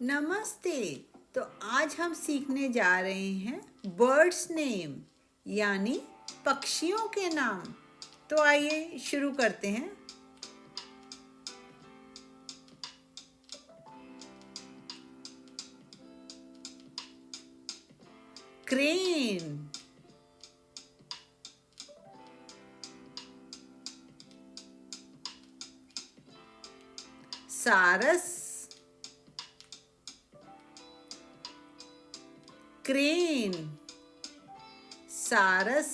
नमस्ते। तो आज हम सीखने जा रहे हैं बर्ड्स नेम यानी पक्षियों के नाम। तो आइए शुरू करते हैं। क्रेन, सारस, क्रेन, सारस,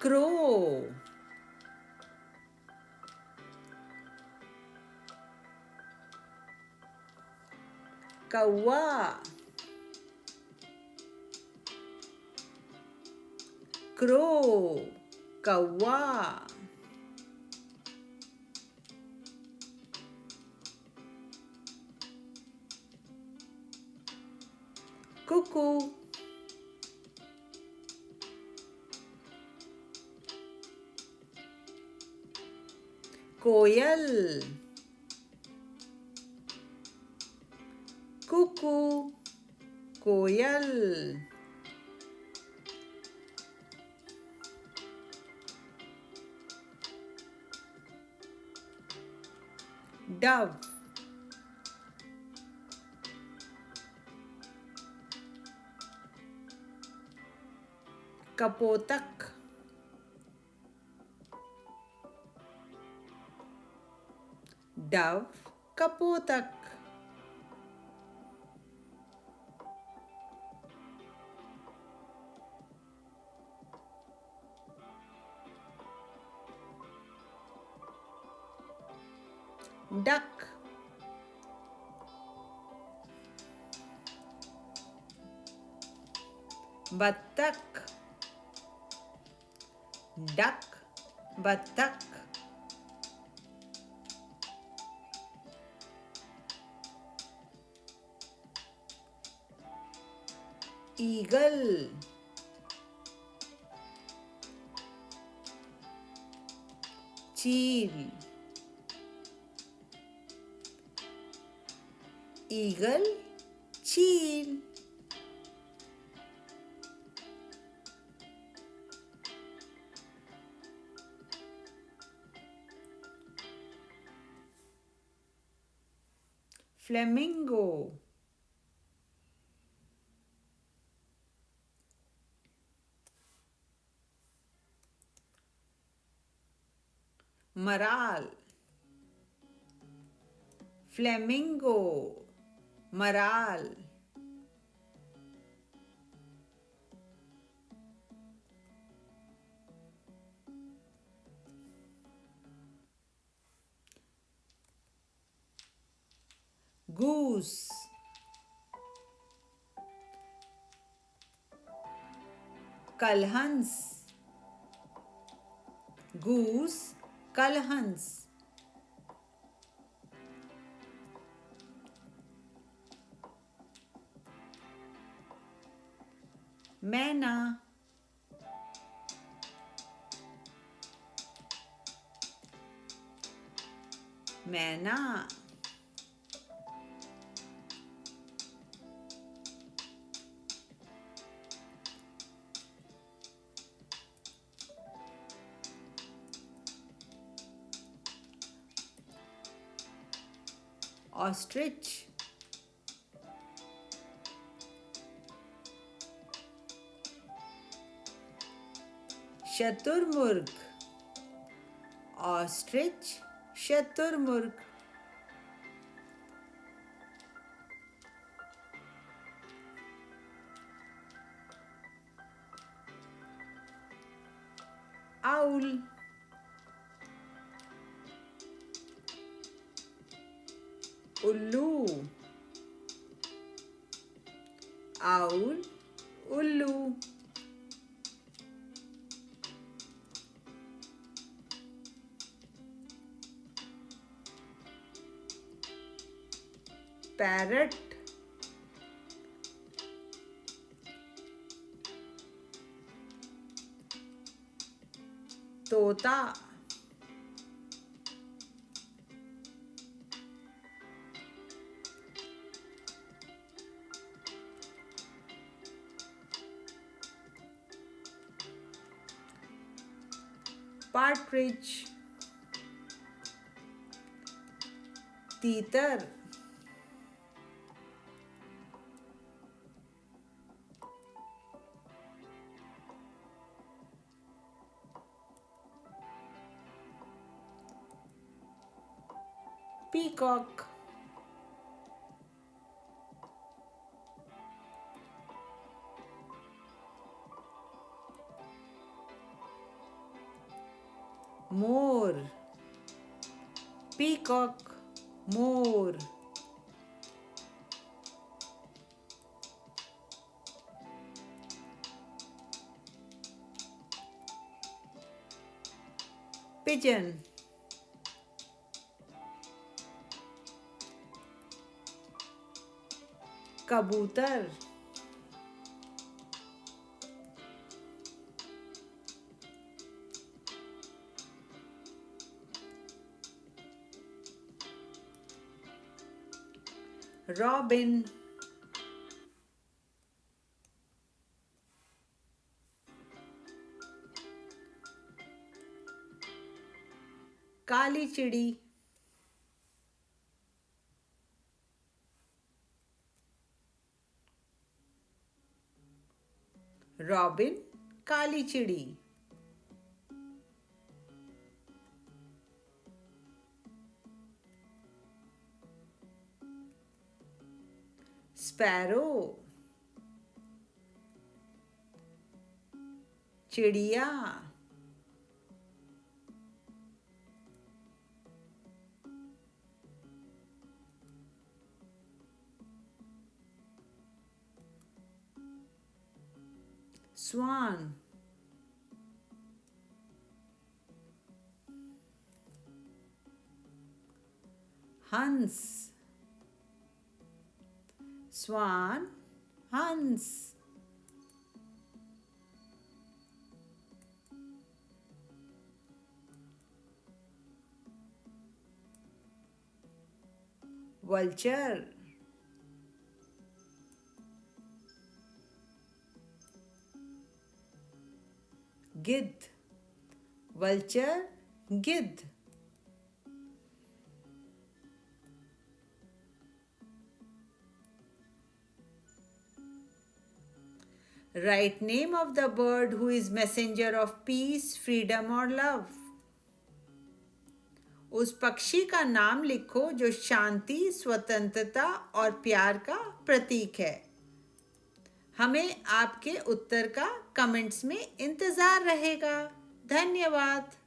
क्रो, कौवा, क्रो, कौवा, कुकू, कोयल, कुकू, कोयल, डव, कपोतक, डव, कपोतक, डक, बत्तख, डक, बत्तख, ईगल, चील, ईगल, चील, फ्लेमिंगो, मराल, फ्लेमिंगो, मराल, गूस, कलहंस, गूस, कलहंस, मैना, मैना, ऑस्ट्रिच, शतुरमुर्ग, ऑस्ट्रिच, शतुरमुर्ग, आउल, उल्लू, आउल, उल्लू, पैरट, तोता, partridge, तीतर, peacock, मोर, peacock, मोर, pigeon, कबूतर, robin, काली चिड़ी, रॉबिन, काली चिड़ी, स्पैरो, चिड़िया, स्वान, हंस, स्वान, हंस, वल्चर, गिद्ध, वल्चर, गिद्ध, Write name of the bird who is messenger of peace, freedom or love. उस पक्षी का नाम लिखो जो शांति, स्वतंत्रता और प्यार का प्रतीक है। हमें आपके उत्तर का कमेंट्स में इंतज़ार रहेगा। धन्यवाद।